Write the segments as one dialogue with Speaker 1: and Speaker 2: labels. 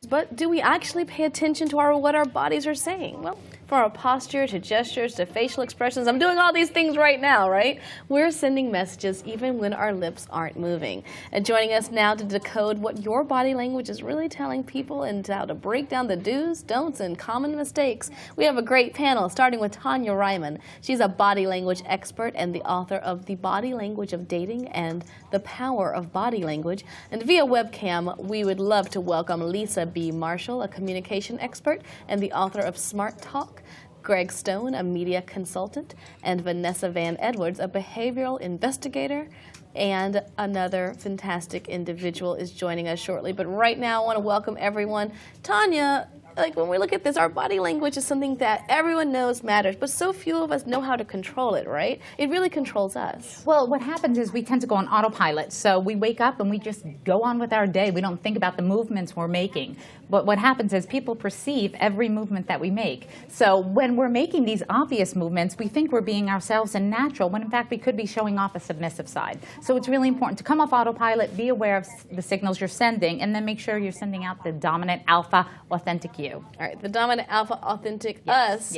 Speaker 1: But do we actually pay attention to what our bodies are saying? Well, from our posture to gestures to facial expressions, I'm doing all these things right now, right? We're sending messages even when our lips aren't moving. And joining us now to decode what your body language is really telling people and how to break down the do's, don'ts, and common mistakes, we have a great panel, starting with Tonya Reiman. She's a body language expert and the author of The Body Language of Dating and The Power of Body Language. And via webcam, we would love to welcome Lisa B. Marshall, a communication expert and the author of Smart Talk, Greg Stone, a media consultant, and Vanessa Van Edwards, a behavioral investigator. And another fantastic individual is joining us shortly. But right now, I want to welcome everyone. Tonya, like when we look at this, our body language is something that everyone knows matters, but so few of us know how to control it, right? It really controls us.
Speaker 2: Well, what happens is we tend to go on autopilot. So we wake up and we just go on with our day. We don't think about the movements we're making. But what happens is people perceive every movement that we make. So when we're making these obvious movements, we think we're being ourselves and natural, when in fact we could be showing off a submissive side. So it's really important to come off autopilot, be aware of the signals you're sending, and then make sure you're sending out the dominant alpha authentic you.
Speaker 1: All right, the dominant alpha authentic
Speaker 2: Yes.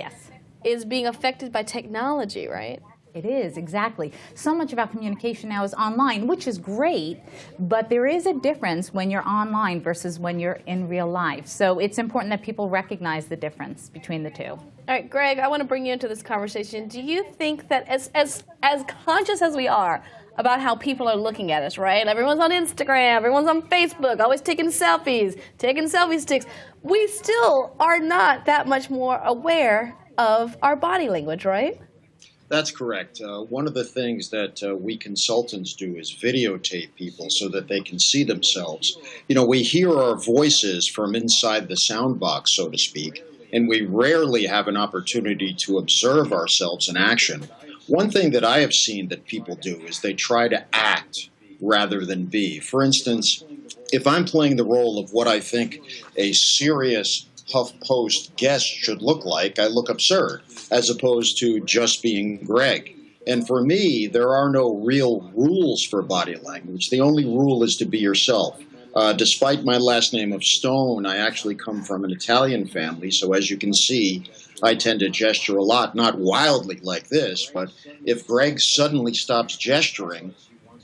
Speaker 1: is being affected by technology, right?
Speaker 2: It is, exactly. So much of our communication now is online, which is great, but there is a difference when you're online versus when you're in real life. So it's important that people recognize the difference between the two.
Speaker 1: All right, Greg, I want to bring you into this conversation. Do you think that as conscious as we are about how people are looking at us, right? Everyone's on Instagram, everyone's on Facebook, always taking selfies, taking selfie sticks. We still are not that much more aware of our body language, right?
Speaker 3: That's correct. One of the things that we consultants do is videotape people so that they can see themselves. You know, we hear our voices from inside the sound box, so to speak, and we rarely have an opportunity to observe ourselves in action. One thing that I have seen that people do is they try to act rather than be. For instance, if I'm playing the role of what I think a serious HuffPost guest should look like, I look absurd, as opposed to just being Greg. And for me, there are no real rules for body language. The only rule is to be yourself. Despite my last name of Stone, I actually come from an Italian family, so as you can see, I tend to gesture a lot, not wildly like this, but if Greg suddenly stops gesturing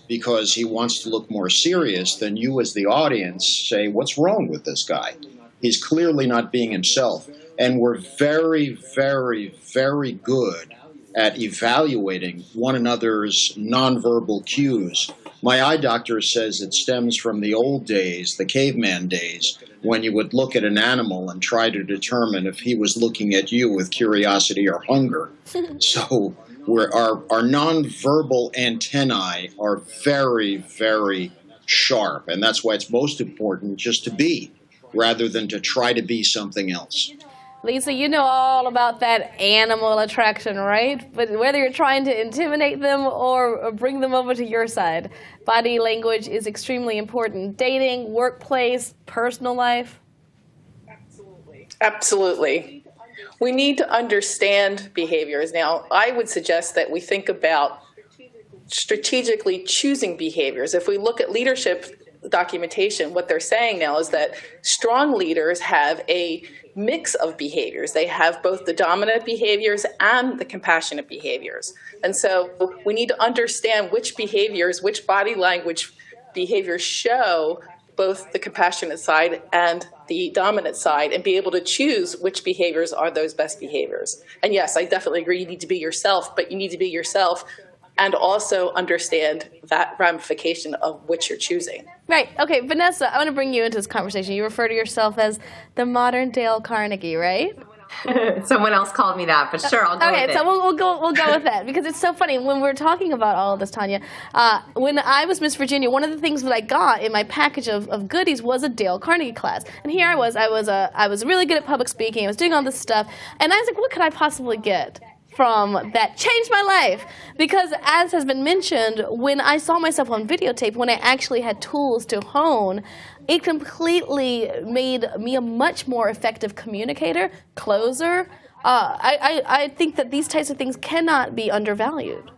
Speaker 3: because he wants to look more serious, then you as the audience say, what's wrong with this guy? He's clearly not being himself. And we're very, very, very good at evaluating one another's nonverbal cues. My eye doctor says it stems from the old days, the caveman days, when you would look at an animal and try to determine if he was looking at you with curiosity or hunger. So our nonverbal antennae are very, very sharp. And that's why it's most important just to be, rather than to try to be something else.
Speaker 1: Lisa, you know all about that animal attraction, right? But whether you're trying to intimidate them or bring them over to your side, body language is extremely important. Dating, workplace, personal life.
Speaker 4: Absolutely. We need to understand behaviors. Now, I would suggest that we think about strategically choosing behaviors. If we look at leadership documentation, what they're saying now is that strong leaders have a mix of behaviors. They have both the dominant behaviors and the compassionate behaviors. And so we need to understand which behaviors, which body language behaviors show both the compassionate side and the dominant side, and be able to choose which behaviors are those best behaviors. And yes, I definitely agree you need to be yourself, but you need to be yourself and also understand that ramification of which you're choosing.
Speaker 1: Right. Okay, Vanessa, I want to bring you into this conversation. You refer to yourself as the modern Dale Carnegie, right?
Speaker 5: Someone else called me that, but sure, I'll go with it.
Speaker 1: Okay, so we'll go with that, because it's so funny. When we're talking about all of this, Tonya, when I was Miss Virginia, one of the things that I got in my package of goodies was a Dale Carnegie class. And here I was really good at public speaking. I was doing all this stuff. And I was like, what could I possibly get from that? Changed my life, because as has been mentioned, when I saw myself on videotape, when I actually had tools to hone, it completely made me a much more effective communicator, closer. I think that these types of things cannot be undervalued.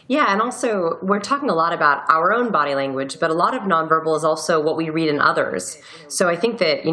Speaker 5: Yeah, and also we're talking a lot about our own body language, but a lot of nonverbal is also what we read in others. So I think that,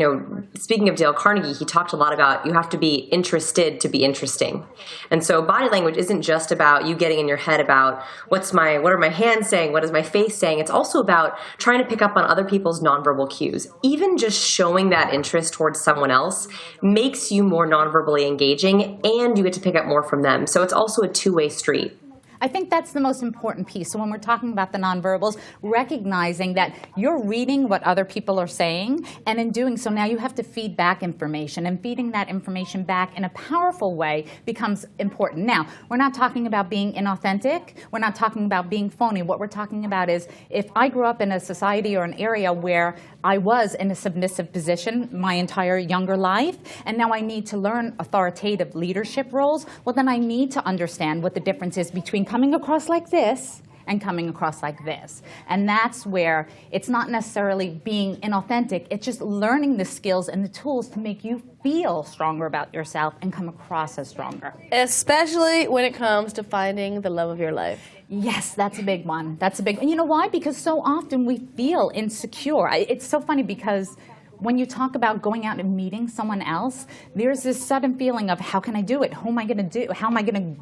Speaker 5: speaking of Dale Carnegie, he talked a lot about you have to be interested to be interesting. And so body language isn't just about you getting in your head about what are my hands saying, what is my face saying? It's also about trying to pick up on other people's nonverbal cues. Even just showing that interest towards someone else makes you more nonverbally engaging, and you get to pick up more from them. So it's also a two-way street.
Speaker 2: I think that's the most important piece. So when we're talking about the nonverbals, recognizing that you're reading what other people are saying, and in doing so now you have to feed back information, and feeding that information back in a powerful way becomes important. Now, we're not talking about being inauthentic. We're not talking about being phony. What we're talking about is if I grew up in a society or an area where I was in a submissive position my entire younger life, and now I need to learn authoritative leadership roles, well, then I need to understand what the difference is between coming across like this and coming across like this. And that's where it's not necessarily being inauthentic, it's just learning the skills and the tools to make you feel stronger about yourself and come across as stronger.
Speaker 1: Especially when it comes to finding the love of your life.
Speaker 2: Yes, that's a big one. That's a big one. You know why? Because so often we feel insecure. It's so funny because when you talk about going out and meeting someone else, there's this sudden feeling of how can I do it? Who am I going to do? How am I going to,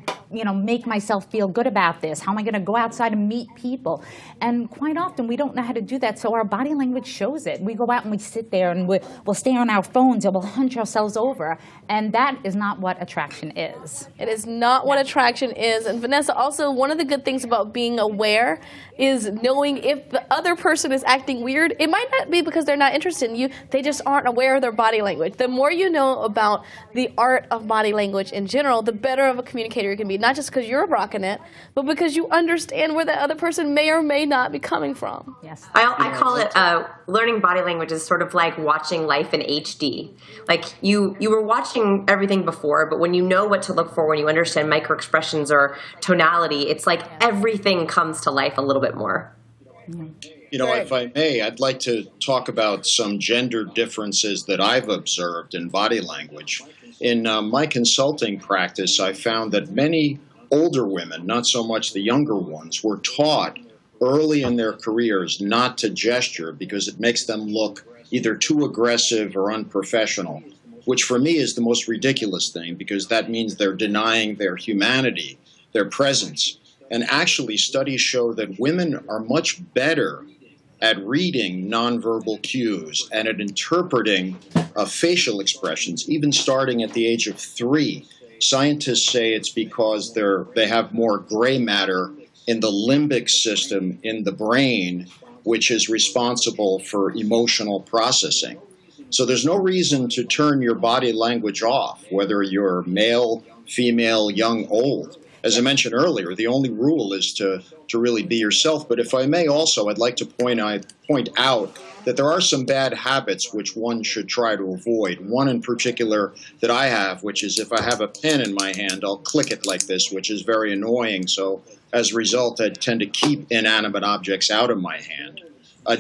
Speaker 2: make myself feel good about this? How am I going to go outside and meet people? And quite often we don't know how to do that, so our body language shows it. We go out and we sit there and we'll stay on our phones and we'll hunch ourselves over, and that is not what attraction is.
Speaker 1: It is not what attraction is. And Vanessa, also one of the good things about being aware is knowing if the other person is acting weird. It might not be because they're not interested in you. They just aren't aware of their body language. The more you know about the art of body language in general, the better of a communicator you can be. Not just because you're rocking it, but because you understand where the other person may or may not be coming from.
Speaker 2: Yes.
Speaker 5: I call it learning body language is sort of like watching life in HD. Like you were watching everything before, but when you know what to look for, when you understand micro expressions or tonality, it's like everything comes to life a little bit more.
Speaker 3: If I may, I'd like to talk about some gender differences that I've observed in body language. In my consulting practice, I found that many older women, not so much the younger ones, were taught early in their careers not to gesture because it makes them look either too aggressive or unprofessional, which for me is the most ridiculous thing because that means they're denying their humanity, their presence. And actually, studies show that women are much better at reading nonverbal cues and at interpreting facial expressions, even starting at the age of 3. Scientists say it's because they have more gray matter in the limbic system in the brain, which is responsible for emotional processing. So there's no reason to turn your body language off, whether you're male, female, young, old. As I mentioned earlier, the only rule is to really be yourself. But if I may also, I'd like to point out that there are some bad habits which one should try to avoid. One in particular that I have, which is if I have a pen in my hand, I'll click it like this, which is very annoying. So as a result, I tend to keep inanimate objects out of my hand.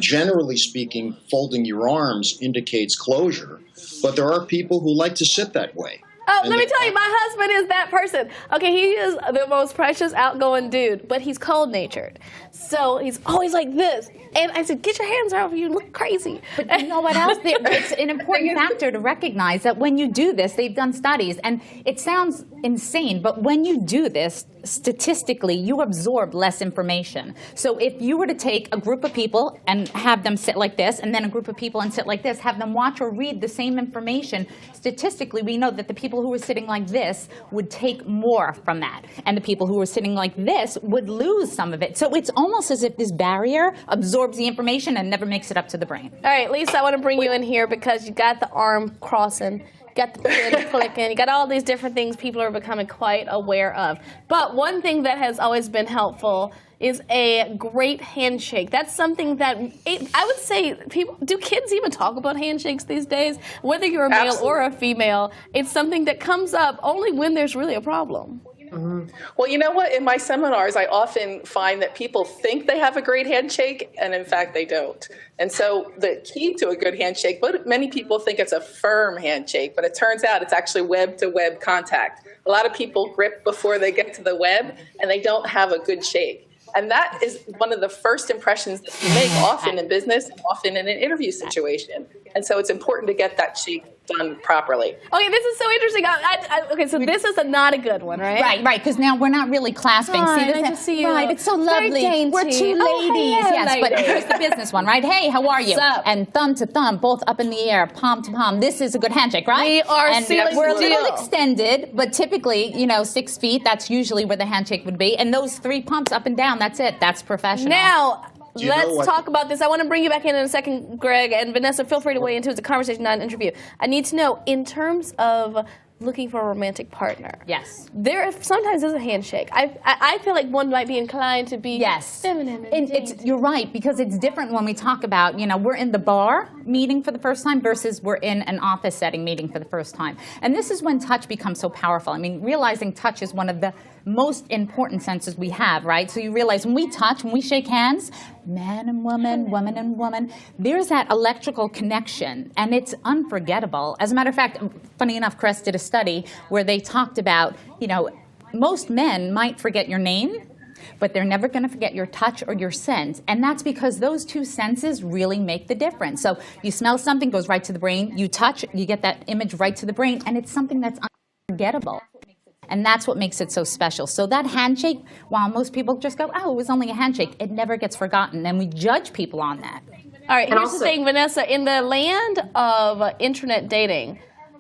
Speaker 3: Generally speaking, folding your arms indicates closure, but there are people who like to sit that way.
Speaker 1: Oh, let me tell you, my husband is that person. Okay, he is the most precious, outgoing dude, but he's cold-natured. So he's always like this. And I said, get your hands off, you look crazy.
Speaker 2: But you know what else? It's an important factor to recognize that when you do this, they've done studies, and it sounds insane, but when you do this, statistically, you absorb less information. So if you were to take a group of people and have them sit like this, and then a group of people and sit like this, have them watch or read the same information, statistically, we know that the people who were sitting like this would take more from that, and the people who were sitting like this would lose some of it. So it's almost as if this barrier absorbs the information and never makes it up to the brain.
Speaker 1: All right, Lisa, I want to bring you in here because you got the arm crossing, you got the pen clicking, you got all these different things people are becoming quite aware of. But one thing that has always been helpful is a great handshake. That's something that I would say do kids even talk about handshakes these days? Whether you're a male or a female, it's something that comes up only when there's really a problem.
Speaker 4: Well, you know what? In my seminars, I often find that people think they have a great handshake, and in fact, they don't. And so the key to a good handshake, but many people think it's a firm handshake, but it turns out it's actually web-to-web contact. A lot of people grip before they get to the web, and they don't have a good shake. And that is one of the first impressions that you make, often in business, and often in an interview situation. And so it's important to get that shake done properly.
Speaker 1: Okay, this is so interesting. Okay, so this is not a good one, right?
Speaker 2: Right, because now we're not really clasping.
Speaker 1: Hi,
Speaker 2: See, this
Speaker 1: nice to see you.
Speaker 2: Right, it's so lovely.
Speaker 1: Dainty.
Speaker 2: We're two ladies.
Speaker 1: Oh, hello,
Speaker 2: yes, but
Speaker 1: lady.
Speaker 2: here's the business one, right? Hey, how are you?
Speaker 1: What's up?
Speaker 2: And thumb to thumb, both up in the air, palm to palm. This is a good handshake, right?
Speaker 1: We are
Speaker 2: and
Speaker 1: sealing
Speaker 2: we're a
Speaker 1: the
Speaker 2: little
Speaker 1: deal.
Speaker 2: extended, but typically, 6 feet, that's usually where the handshake would be. And those 3 pumps up and down, that's it. That's professional.
Speaker 1: Now,
Speaker 3: you know
Speaker 1: let's
Speaker 3: what-
Speaker 1: talk about this. I want to bring you back in a second, Greg, and Vanessa, feel free to weigh into it. It's a conversation, not an interview. I need to know, in terms of looking for a romantic partner.
Speaker 2: Yes.
Speaker 1: There sometimes is a handshake. I feel like one might be inclined to be
Speaker 2: Yes.
Speaker 1: feminine. And
Speaker 2: You're right, because it's different when we talk about, we're in the bar meeting for the first time versus we're in an office setting meeting for the first time. And this is when touch becomes so powerful. I mean, realizing touch is one of the most important senses we have, right? So you realize when we touch, when we shake hands, man and woman, woman and woman, there's that electrical connection, and it's unforgettable. As a matter of fact, funny enough, Crest did a study where they talked about, most men might forget your name, but they're never going to forget your touch or your scent. And that's because those two senses really make the difference. So you smell something, goes right to the brain. You touch, you get that image right to the brain, and it's something that's unforgettable. And that's what makes it so special. So that handshake, while most people just go, oh, it was only a handshake, it never gets forgotten. And we judge people on that.
Speaker 1: all right, here's
Speaker 5: also-
Speaker 1: the thing, Vanessa. In the land of internet dating,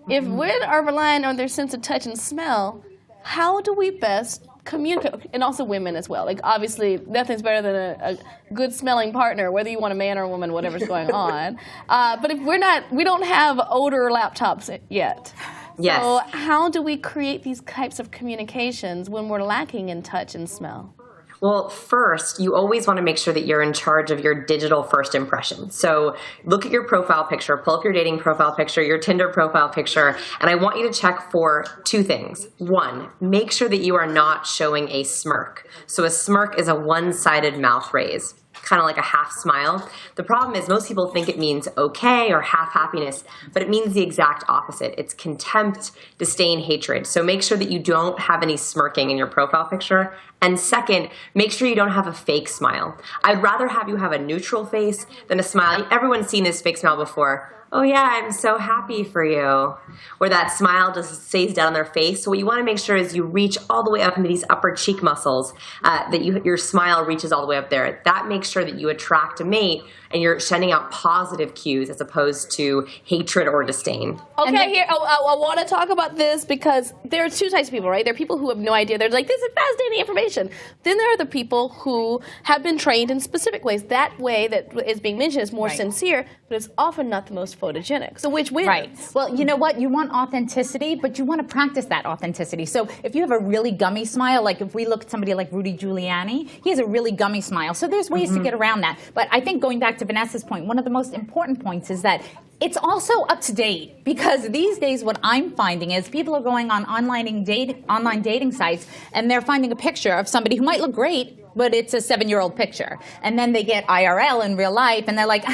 Speaker 1: if women are relying on their sense of touch and smell, how do we best communicate? And also women as well. Like, obviously, nothing's better than a good-smelling partner, whether you want a man or a woman, whatever's going on. But if we don't have odor laptops yet.
Speaker 5: Yes.
Speaker 1: So how do we create these types of communications when we're lacking in touch and smell?
Speaker 5: Well, first, you always want to make sure that you're in charge of your digital first impression. So look at your profile picture, pull up your dating profile picture, your Tinder profile picture, and I want you to check for 2 things. 1, make sure that you are not showing a smirk. So a smirk is a one-sided mouth raise, kind of like a half smile. The problem is most people think it means okay or half happiness, but it means the exact opposite. It's contempt, disdain, hatred. So make sure that you don't have any smirking in your profile picture. And second, make sure you don't have a fake smile. I'd rather have you have a neutral face than a smile. Everyone's seen this fake smile before. Oh yeah, I'm so happy for you. Where that smile just stays down on their face. So what you want to make sure is you reach all the way up into these upper cheek muscles, that your smile reaches all the way up there. That makes sure that you attract a mate and you're sending out positive cues as opposed to hatred or disdain.
Speaker 1: Okay, here, I want to talk about this because there are 2 types of people, right? There are people who have no idea. They're like, this is fascinating information. Then there are the people who have been trained in specific ways. That way that is being mentioned is more
Speaker 2: Right.
Speaker 1: sincere, but it's often not the most photogenic. So which wins?
Speaker 2: Right. Well, you know what? You want authenticity, but you want to practice that authenticity. So if you have a really gummy smile, like if we look at somebody like Rudy Giuliani, he has a really gummy smile. So there's ways to get around that. But I think going back to Vanessa's point, one of the most important points is that it's also up to date, because these days what I'm finding is people are going on online dating sites and they're finding a picture of somebody who might look great, but it's a 7-year-old picture. And then they get IRL in real life and they're like,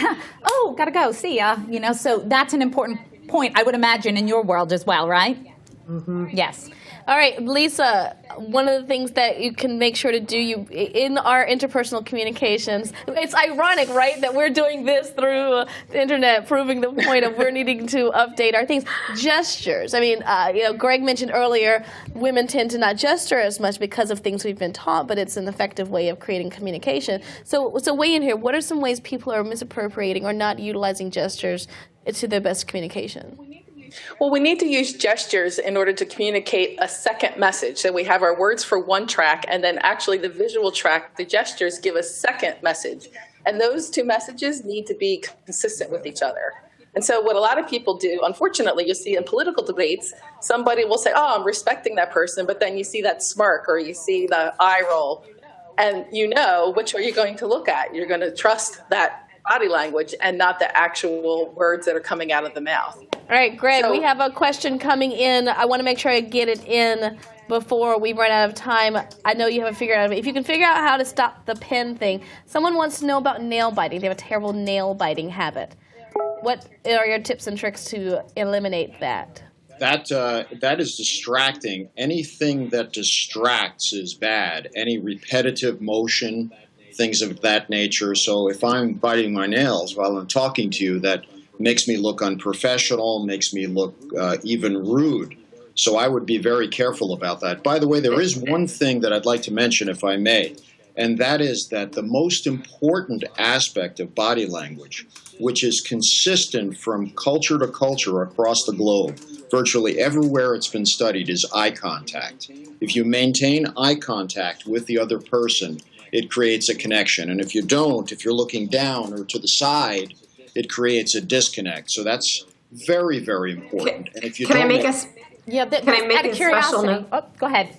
Speaker 2: oh, gotta go, see ya. So that's an important point, I would imagine, in your world as well, right? Mm-hmm. Yes.
Speaker 1: All right, Lisa, one of the things that you can make sure to do in our interpersonal communications, it's ironic, right, that we're doing this through the internet, proving the point of we're needing to update our things. Gestures. I mean, Greg mentioned earlier, women tend to not gesture as much because of things we've been taught, but it's an effective way of creating communication. So weigh in here. What are some ways people are misappropriating or not utilizing gestures to their best communication?
Speaker 4: Well, we need to use gestures in order to communicate a second message. So we have our words for one track, and then actually the visual track, the gestures give a second message. And those 2 messages need to be consistent with each other. And so what a lot of people do, unfortunately, you'll see in political debates, somebody will say, oh, I'm respecting that person, but then you see that smirk or you see the eye roll, and which are you going to look at? You're going to trust that body language and not the actual words that are coming out of the mouth.
Speaker 1: All right, Greg,
Speaker 4: So-
Speaker 1: we have a question coming in. I want to make sure I get it in before we run out of time. I know you haven't figured out, if you can figure out how to stop the pen thing. Someone wants to know about nail biting. They have a terrible nail biting habit. What are your tips and tricks to eliminate that?
Speaker 3: That is distracting. Anything that distracts is bad. Any repetitive motion, things of that nature. So if I'm biting my nails while I'm talking to you, that makes me look unprofessional, makes me look even rude. So I would be very careful about that. By the way, there is one thing that I'd like to mention, if I may, and that is that the most important aspect of body language, which is consistent from culture to culture across the globe, virtually everywhere it's been studied, is eye contact. If you maintain eye contact with the other person, it creates a connection. And if you don't, if you're looking down or to the side, it creates a disconnect. So that's very, very important. And if you
Speaker 5: Can I
Speaker 3: don't
Speaker 5: make a
Speaker 2: Yeah,
Speaker 5: Can I make
Speaker 2: out of
Speaker 5: a
Speaker 2: curiosity.
Speaker 5: special note?
Speaker 2: Oh, go ahead.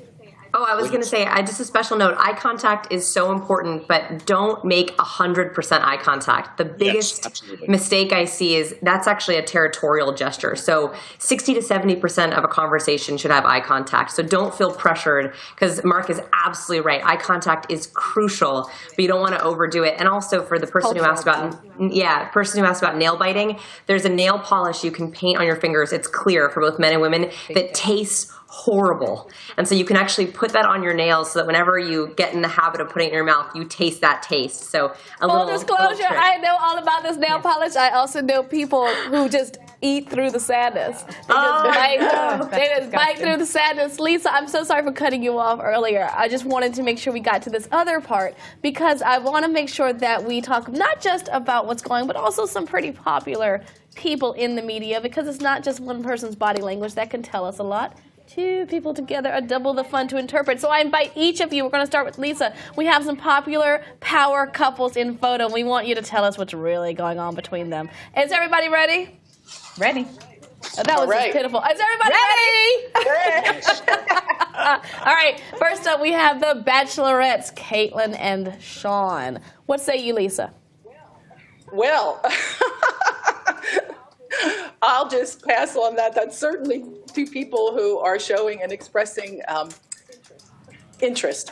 Speaker 5: Oh, I was going to say, just a special note. Eye contact is so important, but don't make 100% eye contact. The biggest
Speaker 3: absolutely.
Speaker 5: mistake I see is that's actually a territorial gesture. So 60 to 70% of a conversation should have eye contact. So don't feel pressured, because Mark is absolutely right. Eye contact is crucial, but you don't want to overdo it. And also for the person who asked about nail biting, there's a nail polish you can paint on your fingers. It's clear for both men and women that tastes horrible. And so you can actually put that on your nails so that whenever you get in the habit of putting it in your mouth, you taste that taste. So
Speaker 1: Full disclosure,
Speaker 5: trick.
Speaker 1: I know all about this nail polish. I also know people who just eat through the sadness. They just bite through the sadness. Lisa, I'm so sorry for cutting you off earlier. I just wanted to make sure we got to this other part, because I want to make sure that we talk not just about what's going on, but also some pretty popular people in the media, because it's not just one person's body language that can tell us a lot. Two people together are double the fun to interpret. So I invite each of you, we're going to start with Lisa. We have some popular power couples in photo, and we want you to tell us what's really going on between them. Is everybody ready?
Speaker 2: Ready.
Speaker 1: Oh, that was
Speaker 4: right.
Speaker 1: just pitiful. Is everybody ready? All right, first up we have the Bachelorettes, Caitlin and Sean. What say you, Lisa?
Speaker 4: Well, I'll just pass on that. That's certainly two people who are showing and expressing interest.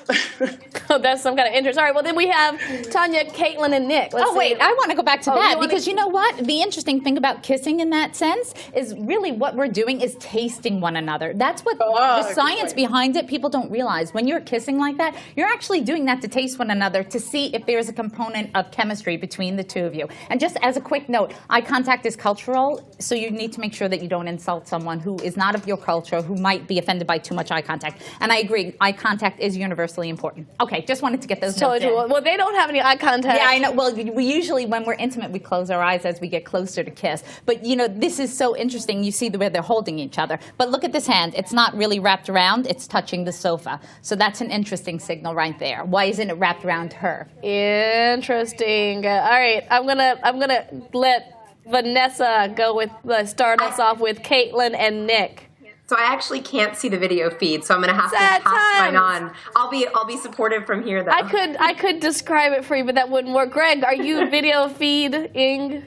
Speaker 1: Oh, that's some kind of interest. All right, well, then we have Tonya, Caitlin, and Nick. Let's
Speaker 2: Oh, wait,
Speaker 1: see.
Speaker 2: I want to go back to
Speaker 1: Oh,
Speaker 2: that,
Speaker 1: you wanna-
Speaker 2: because you know what? The interesting thing about kissing in that sense is really what we're doing is tasting one another. That's what the
Speaker 4: good
Speaker 2: science
Speaker 4: point.
Speaker 2: behind it, people don't realize. When you're kissing like that, you're actually doing that to taste one another, to see if there's a component of chemistry between the two of you. And just as a quick note, eye contact is cultural, so you need to make sure that you don't insult someone who is not of your culture, who might be offended by too much eye contact. And I agree, eye contact is universally important. Okay, just wanted to get those notes in.
Speaker 1: Well, they don't have any eye contact.
Speaker 2: Yeah, I know. Well, we usually, when we're intimate, we close our eyes as we get closer to kiss. But, you know, this is so interesting. You see the way they're holding each other. But look at this hand. It's not really wrapped around. It's touching the sofa. So that's an interesting signal right there. Why isn't it wrapped around her?
Speaker 1: Interesting. All right, I'm gonna let Vanessa go with start us off with Caitlin and Nick.
Speaker 5: So I actually can't see the video feed, so I'm going to have
Speaker 1: Sad
Speaker 5: to pass mine
Speaker 1: times.
Speaker 5: on. I'll be supportive from here, though.
Speaker 1: I could describe it for you, but that wouldn't work. Greg, are you video feeding?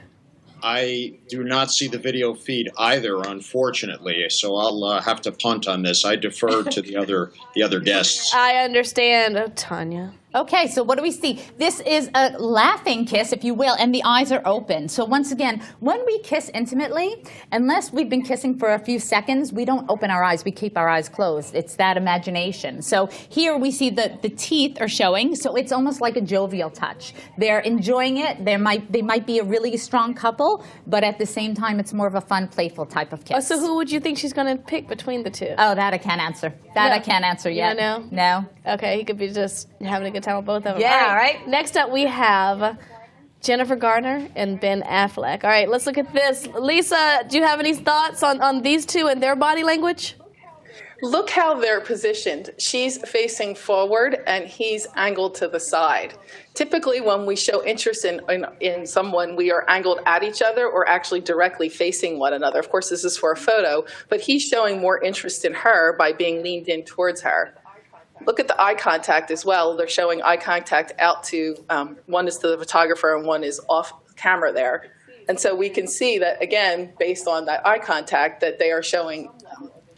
Speaker 3: I do not see the video feed either, unfortunately, so I'll have to punt on this. I defer to the other guests.
Speaker 1: I understand, Tonya.
Speaker 2: Okay, so what do we see? This is a laughing kiss, if you will, and the eyes are open. So once again, when we kiss intimately, unless we've been kissing for a few seconds, we don't open our eyes. We keep our eyes closed. It's that imagination. So here we see the teeth are showing, so it's almost like a jovial touch. They're enjoying it. They might be a really strong couple, but at the same time, it's more of a fun, playful type of kiss.
Speaker 1: Oh, so who would you think she's going to pick between the two?
Speaker 2: Oh, that I can't answer. That
Speaker 1: No.
Speaker 2: I can't answer
Speaker 1: You
Speaker 2: yet.
Speaker 1: don't
Speaker 2: No.
Speaker 1: Okay, he could be just having a good time with both of them.
Speaker 2: Yeah,
Speaker 1: all
Speaker 2: right.
Speaker 1: Next up, we have Jennifer Garner and Ben Affleck. All right, let's look at this. Lisa, do you have any thoughts on these two and their body language?
Speaker 4: Look how they're positioned. She's facing forward and he's angled to the side. Typically, when we show interest in someone, we are angled at each other or actually directly facing one another. Of course, this is for a photo, but he's showing more interest in her by being leaned in towards her. Look at the eye contact as well. They're showing eye contact out to, one is to the photographer and one is off camera there. And so we can see that, again, based on that eye contact, that they are showing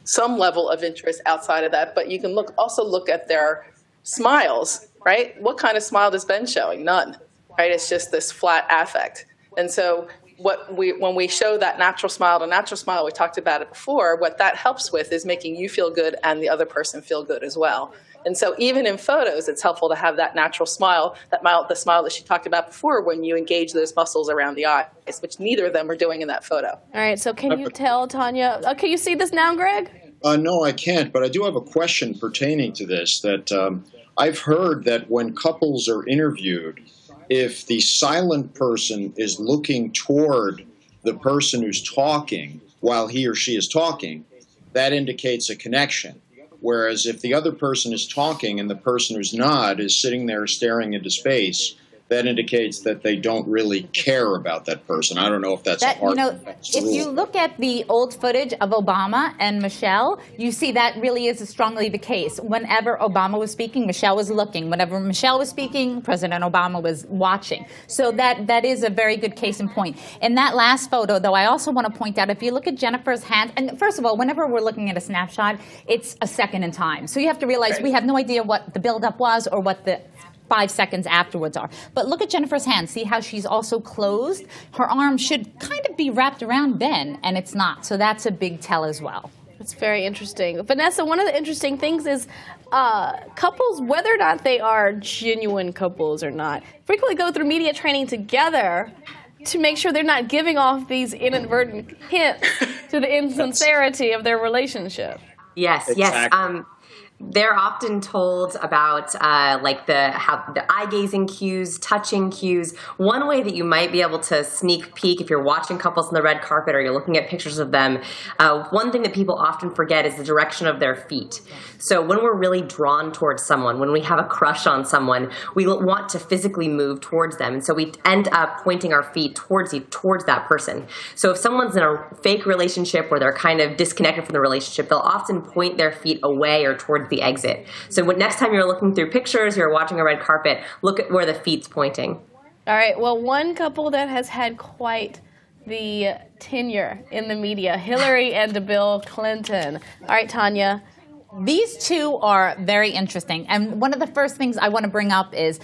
Speaker 4: some level of interest outside of that. But you can also look at their smiles, right? What kind of smile does Ben showing? None, right? It's just this flat affect. And so when we show that natural smile to natural smile, we talked about it before, what that helps with is making you feel good and the other person feel good as well. And so even in photos, it's helpful to have that natural smile, the smile that she talked about before, when you engage those muscles around the eyes, which neither of them are doing in that photo.
Speaker 1: All right, so can you tell Tonya, can you see this now, Greg?
Speaker 3: No, I can't, but I do have a question pertaining to this, that I've heard that when couples are interviewed, if the silent person is looking toward the person who's talking while he or she is talking, that indicates a connection. Whereas if the other person is talking and the person who's not is sitting there staring into space, that indicates that they don't really care about that person. I don't know if that's a hard
Speaker 2: if you look at the old footage of Obama and Michelle, you see that really is strongly the case. Whenever Obama was speaking, Michelle was looking. Whenever Michelle was speaking, President Obama was watching. So that is a very good case in point. In that last photo, though, I also want to point out, if you look at Jennifer's hand, and first of all, whenever we're looking at a snapshot, it's a second in time. So you have to realize we have no idea what the buildup was or what the 5 seconds afterwards are. But look at Jennifer's hand. See how she's also closed? Her arm should kind of be wrapped around Ben, and it's not. So that's a big tell as well.
Speaker 1: That's very interesting. Vanessa, one of the interesting things is couples, whether or not they are genuine couples or not, frequently go through media training together to make sure they're not giving off these inadvertent hints to the insincerity of their relationship.
Speaker 5: Yes,
Speaker 3: Exactly.
Speaker 5: yes. They're often told about the eye-gazing cues, touching cues. One way that you might be able to sneak peek if you're watching couples on the red carpet or you're looking at pictures of them, one thing that people often forget is the direction of their feet. So when we're really drawn towards someone, when we have a crush on someone, we want to physically move towards them. And so we end up pointing our feet towards that person. So if someone's in a fake relationship where they're kind of disconnected from the relationship, they'll often point their feet away or towards the exit. So next time you're looking through pictures, you're watching a red carpet, look at where the feet's pointing.
Speaker 1: All right, well, one couple that has had quite the tenure in the media, Hillary and Bill Clinton. All right, Tonya.
Speaker 2: These two are very interesting. And one of the first things I want to bring up is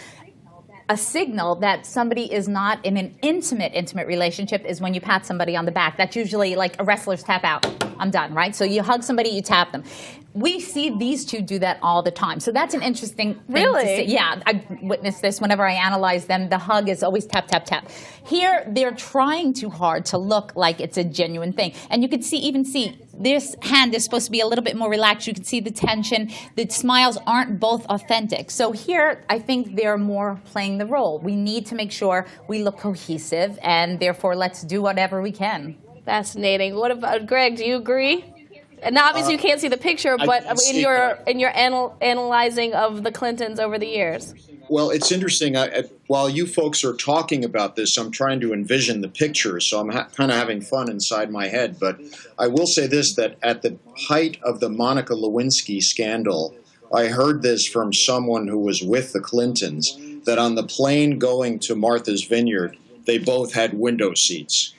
Speaker 2: a signal that somebody is not in an intimate relationship is when you pat somebody on the back. That's usually like a wrestler's tap out. I'm done, right? So you hug somebody, you tap them. We see these two do that all the time. So that's an interesting thing to see. Yeah, I've witnessed this whenever I analyze them. The hug is always tap, tap, tap. Here, they're trying too hard to look like it's a genuine thing. And you can even see this hand is supposed to be a little bit more relaxed. You can see the tension. The smiles aren't both authentic. So here, I think they're more playing the role. We need to make sure we look cohesive, and therefore let's do whatever we can.
Speaker 1: Fascinating. What about Greg? Do you agree? And obviously you can't see the picture, but in your analyzing of the Clintons over the years.
Speaker 3: Well, it's interesting. While you folks are talking about this, I'm trying to envision the pictures, so I'm kind of having fun inside my head. But I will say this, that at the height of the Monica Lewinsky scandal, I heard this from someone who was with the Clintons, that on the plane going to Martha's Vineyard, they both had window seats.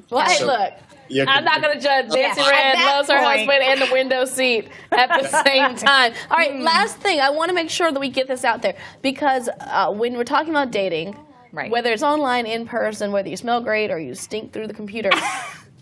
Speaker 1: Well, hey, look. I'm not going to judge Nancy Rand loves her husband and the window seat at the same time. All right, last thing. I want to make sure that we get this out there because when we're talking about dating, whether it's online, in person, whether you smell great or you stink through the computer,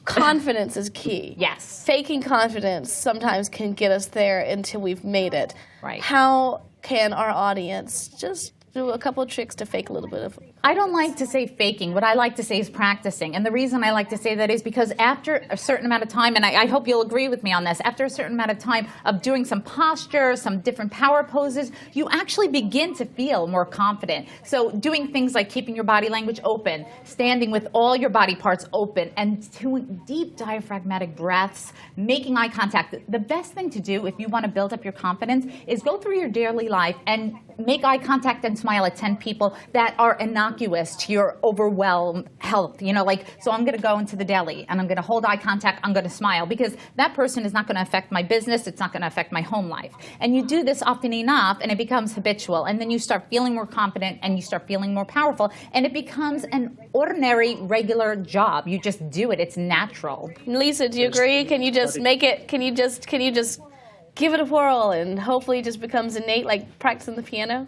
Speaker 1: confidence is key.
Speaker 2: Yes.
Speaker 1: Faking confidence sometimes can get us there until we've made it.
Speaker 2: Right.
Speaker 1: How can our audience just do a couple of tricks to fake a little bit of?
Speaker 2: I don't like to say faking. What I like to say is practicing. And the reason I like to say that is because after a certain amount of time, and I hope you'll agree with me on this, after a certain amount of time of doing some posture, some different power poses, you actually begin to feel more confident. So doing things like keeping your body language open, standing with all your body parts open, and doing deep diaphragmatic breaths, making eye contact. The best thing to do if you want to build up your confidence is go through your daily life and make eye contact and smile at 10 people that are innocuous to your overwhelmed health. You know, like, so I'm going to go into the deli and I'm going to hold eye contact, I'm going to smile, because that person is not going to affect my business, it's not going to affect my home life. And you do this often enough and it becomes habitual, and then you start feeling more confident and you start feeling more powerful, and it becomes an ordinary, regular job. You just do it, it's natural.
Speaker 1: Lisa, do you agree? Can you just make it, can you just give it a whirl and hopefully it just becomes innate, like practicing the piano?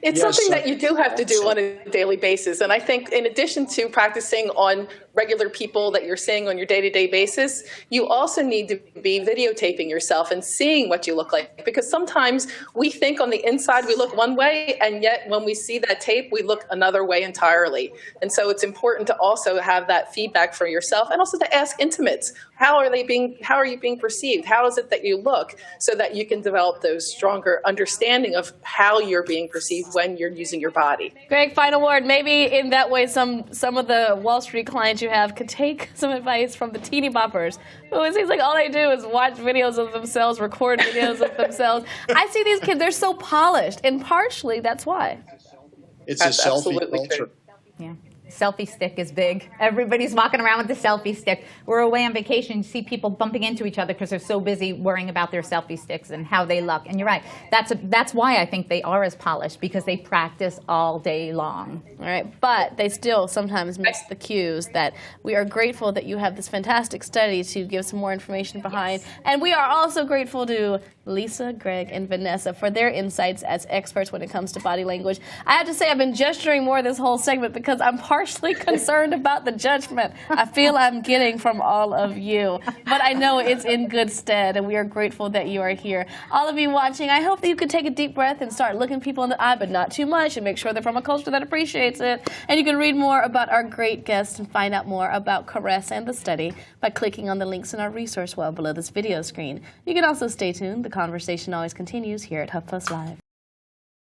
Speaker 4: It's something that you do have to do on a daily basis. And I think in addition to practicing on regular people that you're seeing on your day-to-day basis, you also need to be videotaping yourself and seeing what you look like. Because sometimes we think on the inside we look one way, and yet when we see that tape, we look another way entirely. And so it's important to also have that feedback for yourself, and also to ask intimates, how are you being perceived? How is it that you look? So that you can develop those stronger understanding of how you're being perceived when you're using your body.
Speaker 1: Greg, final word. Maybe in that way some of the Wall Street clients you have could take some advice from the teeny boppers, who it seems like all they do is watch videos of themselves, record videos of themselves. I see these kids, they're so polished, and partially that's why.
Speaker 3: It's a selfie culture.
Speaker 2: Yeah. Selfie stick is big. Everybody's walking around with the selfie stick. We're away on vacation, you see people bumping into each other because they're so busy worrying about their selfie sticks and how they look. And you're right. That's why I think they are as polished, because they practice all day long.
Speaker 1: All right, but they still sometimes miss the cues. That we are grateful that you have this fantastic study to give some more information behind. Yes. And we are also grateful to Lisa, Greg, and Vanessa for their insights as experts when it comes to body language. I have to say I've been gesturing more this whole segment because I'm partially concerned about the judgment I feel I'm getting from all of you. But I know it's in good stead, and we are grateful that you are here. All of you watching, I hope that you could take a deep breath and start looking people in the eye, but not too much, and make sure they're from a culture that appreciates it. And you can read more about our great guests and find out more about Caress and the study by clicking on the links in our resource well below this video screen. You can also stay tuned. The conversation always continues here at HuffPost Live.